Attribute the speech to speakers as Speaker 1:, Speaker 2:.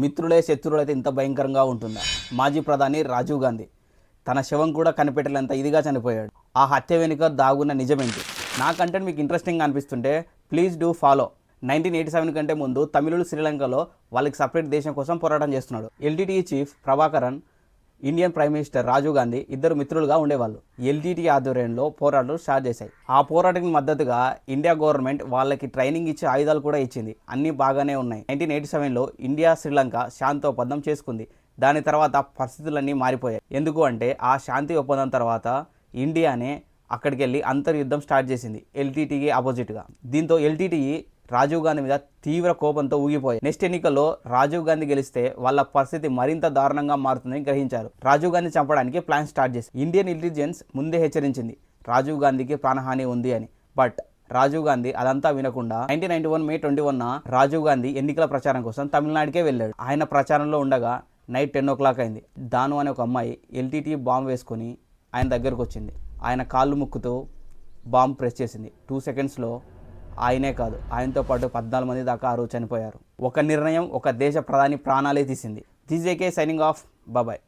Speaker 1: మిత్రులే శత్రువులైతే ఇంత భయంకరంగా ఉంటుందా? మాజీ ప్రధాని రాజీవ్ గాంధీ తన శవం కూడా కనిపెట్టలేంత ఇదిగా చనిపోయాడు. ఆ హత్య వెనుక దాగున్న నిజమేంటి? నా కంటెంట్ మీకు ఇంట్రెస్టింగ్గా అనిపిస్తుంటే ప్లీజ్ డూ ఫాలో. 1987 కంటే ముందు తమిళులు శ్రీలంకలో వాళ్ళకి సపరేట్ దేశం కోసం పోరాటం చేస్తున్నాడు. LTTE chief Prabhakaran, Indian prime minister Rajiv Gandhi ఇద్దరు మిత్రులుగా ఉండేవాళ్ళు. ఎల్టీటీ ఆధ్వర్యంలో పోరాటాలు స్టార్ట్ చేశాయి. ఆ పోరాటానికి మద్దతుగా ఇండియా గవర్నమెంట్ వాళ్ళకి ట్రైనింగ్ ఇచ్చి ఆయుధాలు కూడా ఇచ్చింది. అన్నీ బాగానే ఉన్నాయి. 1987లో ఇండియా శ్రీలంక శాంతి ఒప్పందం చేసుకుంది. దాని తర్వాత పరిస్థితులన్నీ మారిపోయాయి. ఎందుకు అంటే ఆ శాంతి ఒప్పందం తర్వాత ఇండియానే అక్కడికి వెళ్ళి అంతర్యుద్ధం స్టార్ట్ చేసింది ఎల్టీటీకి ఆపోజిట్గా. దీంతో ఎల్టీటీఈ రాజీవ్ గాంధీ మీద తీవ్ర కోపంతో ఊగిపోయాయి. నెక్స్ట్ ఎన్నికల్లో రాజీవ్ గాంధీ గెలిస్తే వాళ్ళ పరిస్థితి మరింత దారుణంగా మారుతుందని గ్రహించారు. రాజీవ్ గాంధీ చంపడానికి ప్లాన్ స్టార్ట్ చేసి ఇండియన్ ఇంటెలిజెన్స్ ముందే హెచ్చరించింది రాజీవ్ గాంధీకి ప్రాణహాని ఉంది అని. బట్ రాజీవ్ గాంధీ అదంతా వినకుండా 1991 మే 21న రాజీవ్ గాంధీ ఎన్నికల ప్రచారం కోసం తమిళనాడుకే వెళ్ళాడు. ఆయన ప్రచారంలో ఉండగా నైట్ 10 o'clock అయింది. దాను అనే ఒక అమ్మాయి ఎల్టీటీ బాంబు వేసుకొని ఆయన దగ్గరకు వచ్చింది. ఆయన కాళ్ళు ముక్కుతూ బాంబు ప్రెస్ చేసింది. 2 secondsలో ఆయనే కాదు, ఆయనతో పాటు 14 మంది దాకా ఆ రోజు చనిపోయారు. ఒక నిర్ణయం ఒక దేశ ప్రధాని ప్రాణాలే తీసింది. This AK signing off. Bye.